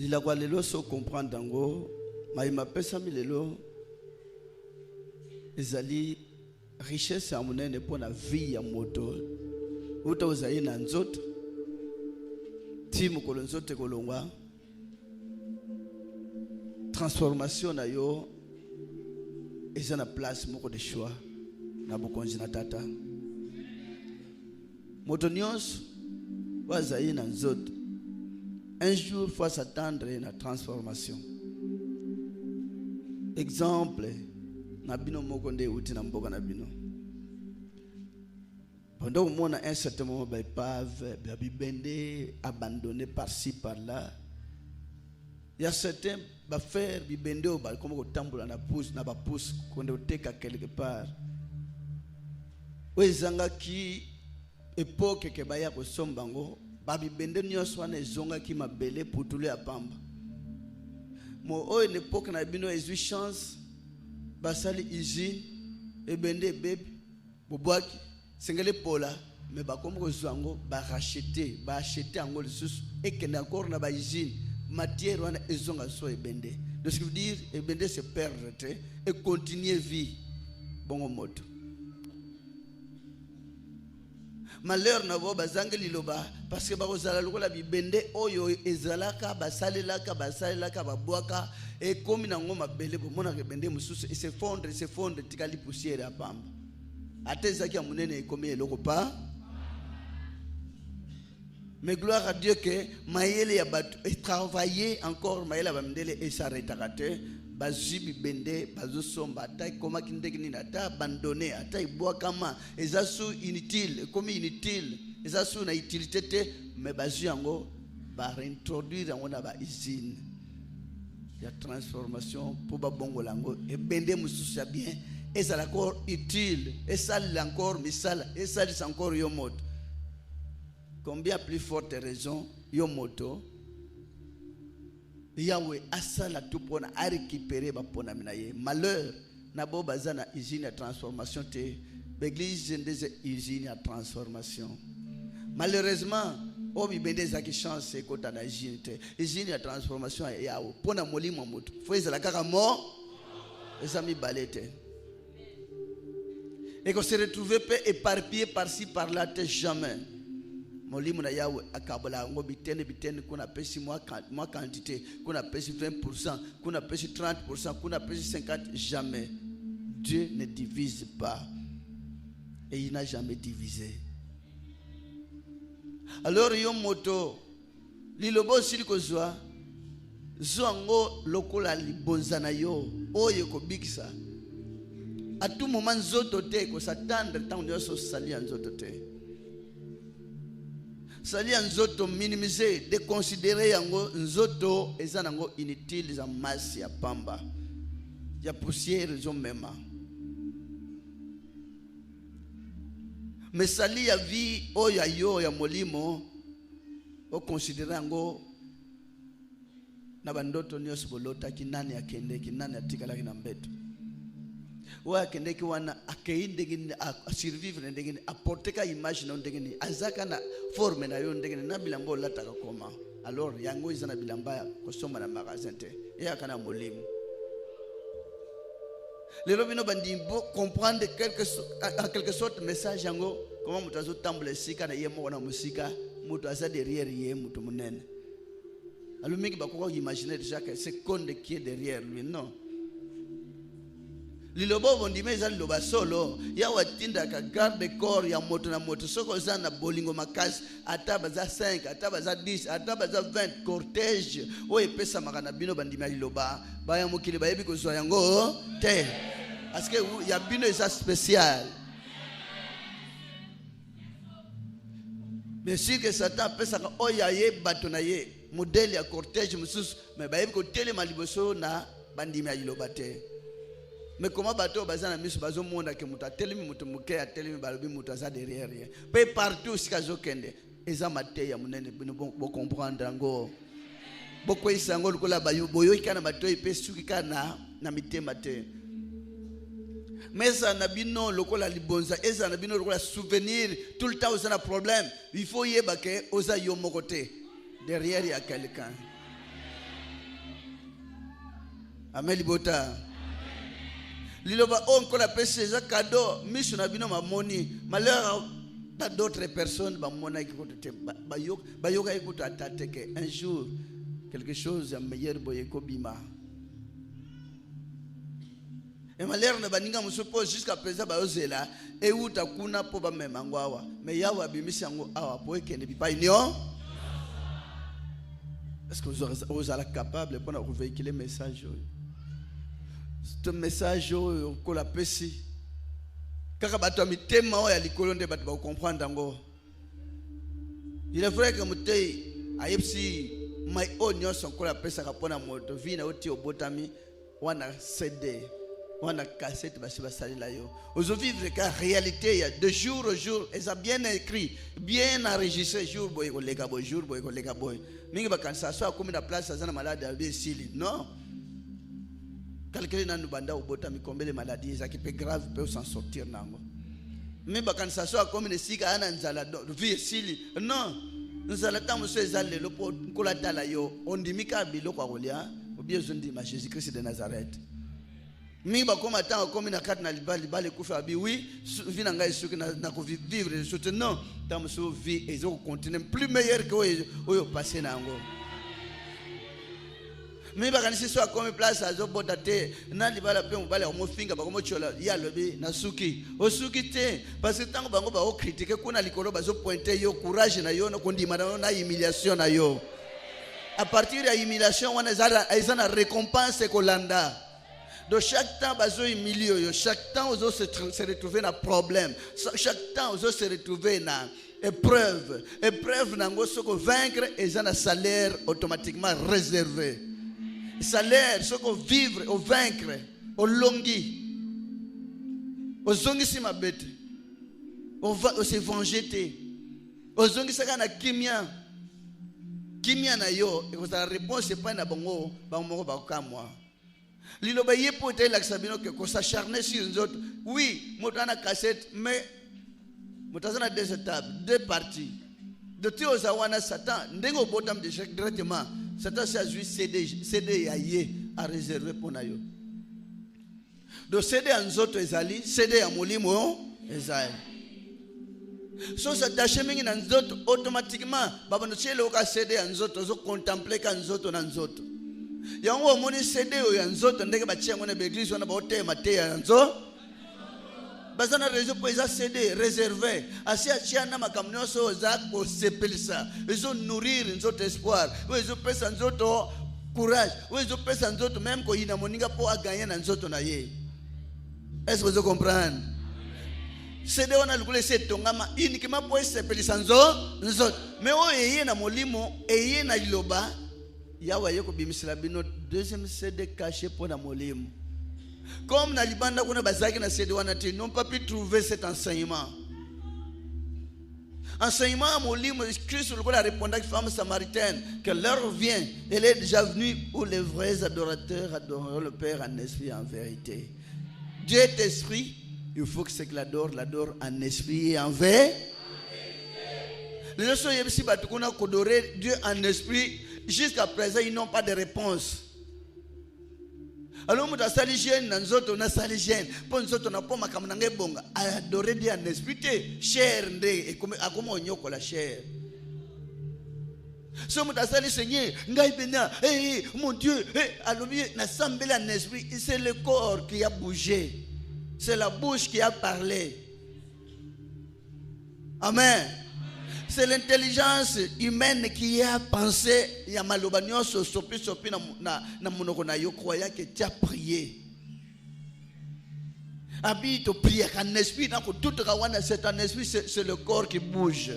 la quoi lelo so comprendre dango maïma pesa mi lelo ezali richesse ya monene pour la vie ya moto uta ozali na nzoto ti mokolo nzoto kolongwa transformation na yo eza na place moko de choix na bokonzi na tata moto nyonso wazali na nzoto un jour faut s'attendre à la transformation. Exemple, na bino moko nde uti na mboka na bino. Pendant au moins à un certain moment, ba épave, ba bibende abandonné par-ci par-là. Il y a certains ba faire bibende au bal comme au tambola na pousse na ba pousse qu'on doit teka quelque part. Wezanga ki époque ke baya ko sombango babi bende nyonso wana ezonga ki mabele putulu ya pamba mo oyo l'époque na bino ezwi chance basali usine ebende bebe bobwaki sengele pola mais bakomo kozwango ba acheter ango lisusu ekende encore na ba usine matière wana ezonga so ebende donc ce qui veut dire ebende se perdre et continuer vie bongo moto malheur na bo bazange liloba parce que bakozala lokola bibende oyo ezalaka basalelaka babwaka et komi nango mabele bomona ke bende mususu et se fondre tikali poussière ya pamba atezaki ya munene ekomi eloko pa mais gloire à Dieu que mayele ya batu et travailler encore mayele ba mndele et s'arrêtera te bazibi bende bazosomba ata koma kindeki nini ata abandonné ata ibwakama ezasu inutile komi inutile ezasu na utilité te mais bazu yango ba réintroduire yango na ba usine ya transformation pour ba bongo lango e bende mususu ya bien ezala encore utile ezali encore misala ezali encore yo moto combien plus forte raison yo moto Yahweh asala tout pour à récupérer ba pona minaye malheur na bo bazana usine de transformation te l'église des usines de transformation malheureusement obi bende za ki chance ko ta na usine de transformation yawo pona molimo moto faut ezala kaka mo ezami balete et qu'on se retrouve peu éparpillé par-ci par-là te jamais molimo na yawe akabola ngo bitene kuna pesi moi quantité kuna pesi 20% kuna pesi 30% kuna pesi 50 jamais Dieu ne divise pas et il n'a jamais divisé. Alors yo moto lilobo sili kozwa zongo lokola libonza na yo oye ko bikisa à tout moment nzoto te ko s'attendre tant de so sali nzoto te sali nzoto minimiser déconsidérer yango nzoto eza nango inutile za masse ya pamba ya poussière zo mema mais sali ya vie oya yo ya molimo o considérer yango na bandoto nyos bolota kinani akende kinani atikala kina mbeto wa kende ki wana akeinde gini a survivre ndengeni apporter ka image na ndengeni azaka na forme na yo ndengeni na bilambo lataka koma alors yango izana bilamba ko soma na magasin te e akana molimo les robino bandimbo comprendre en quelque sorte message yango comment mutazo tambule sika na yemo na musika mutu asa derrière ye mutu munene alumiki bakoko imaginer chaque seconde qui est derrière lui non lilobo bondime eza liloba solo ya watinda ka garde corps ya moto na moto soko zana bolingo makasi ata baza 5 ata baza 10 ata baza 20 cortège o epesa makana bino bandime liloba baya mokili bayebi kozwa yango te parce que ya bino eza spécial mais si que Satan pesa ka oyaye bato na ye modèle ya cortège mususu mais bayebi ko telema liboso na bandime liloba te. Mais comment bateau bazana misu bazo monda ke muta telemi mutu muke ya telemi balobi mutu aza derrière rien pe partout sikazo kende eza mate ya munene bino bo comprendre ngo boko isango lukola bayo boyo ikana bateau ipe suki kana na mitema te mais ça na bino lokola libonza eza na bino lokola souvenir tout le temps oza na problème il faut yeba ke oza yo mokote derrière ya quelqu'un Amen libota. Liloba on ko la pese za cadeau mission na bino mamoni malheur dans d'autres personnes ba mona ki ko te ba yoka ikuta atateke un jour quelque chose de meilleur boye ko bima. Et malheur na baninga musupo jusqu'à présent ba ozela e uta kuna po ba memangwawa mais yawa bimisi yango awa po ekende bipa inyo. Est-ce que vous êtes capable de véhiculer le message? Ce message que la pesi kaka bato mi tema o ya likolo nde bato ba comprendre ngo. Il est vrai que mutei ayepsi my own nyonso ko la pesa ka pona moto vina oti obotami wana CD wana cassette basi basali la yo. Ozo vivre ka réalité ya de jour au jour et ça bien écrit, bien enregistré jour boy ko lega boy jour boy ko lega boy. Mingi bakanisa so akomi na place azana malade ya besili. Non. Quelqu'un n'a pas obota mi combien de maladies qui peut grave peut s'en sortir nango. Mais bakanisa so akomi ne sika ana nzala vie sili. Non. Nzala tamu so ezale lo po kolata la yo ondimika biloko akolia ou bien zondima Jésus-Christ de Nazareth. Mi ba koma tango komi na kat na libali kufa abi oui vie na ngai suki na ko vivre surtout non tamu so vie ezo continuer plus meilleur que oyo passé nango. Mais ba kanisi so akomi place azo botate na libala pe mobala o mofinga ba ko mochola ya lobi na suki o suki te parce que tango bango ba o critiquer kuna likolo ba zo pointer yo courage na yo no kondima na humiliation na yo. À partir de la humiliation on a na récompense kolanda. De chaque temps bazo humilié, chaque temps on se retrouver dans problème, chaque temps on se retrouver dans épreuve nango soko vaincre et un salaire automatiquement réservé. Salaire soko vivre au vaincre au longi au zongi si mabete au se venger te au zongi saka na kimia na yo et la réponse c'est pas na bongo ba kamwa. Liloba yepo te l'aksabino que ko s'acharner sur les autres. Oui, motana cassette mais motazana deux étapes, deux parties. De tio zawana Satan ndengo botam de chaque directement. Satan s'est joué CD yaye à réserver pour nayo. Do CD en zoto ezali, CD ya molimo ezali. So s'attacher mingi na nzoto automatiquement babano chelo ka CD en zoto zo contempler ka nzoto na nzoto. Yango moni CD ya nzoto ndenge bachengo na l'église wana ba otema te ya nzoto. Bazana réseau pour les CD réservé. Asi achia na makamnyo so za ko sepelisa. Ils ont nourrir nzoto espoir. Ils ont pesa nzoto courage. Ils ont pesa nzoto même ko ina moninga po a gagner na nzoto na ye. Est-ce que vous comprenez? CD wana lukule se tongama uniquement pour sepelisa nzoto. Mais o eye na molimo eye na liloba yawa yeko bimisila bino deuxième CD caché pour na molimo. Comme na libanda kuna bazaki na CD wana te n'ont pas pu trouver cet enseignement. Enseignement à molimo Christ le a répondu à la femme samaritaine que l'heure vient, elle est déjà venue où les vrais adorateurs adoreront le Père en esprit et en vérité. Dieu est esprit, il faut que c'est que l'adore en esprit et en vérité. Les gens sont ici batukuna adorer Dieu en esprit. Jusqu'à présent, ils n'ont pas de réponse. Alors, nous avons sali gêne, nous avons sali gêne. Pour nous avons pas ma camarade bonga. Adorer Dieu en esprit, cher ndé et comme à comment on yoko la chair. Si nous avons sali Seigneur, ngai bena, mon Dieu, alors na sambela en esprit, c'est le corps qui a bougé, c'est la bouche qui a parlé. Amen. C'est l'intelligence humaine qui a pensé. Il y a malobagnon sopi na monoko na yo croyant que tu as prié. Abi to prier en esprit donc tout rawana c'est un esprit c'est le corps qui bouge.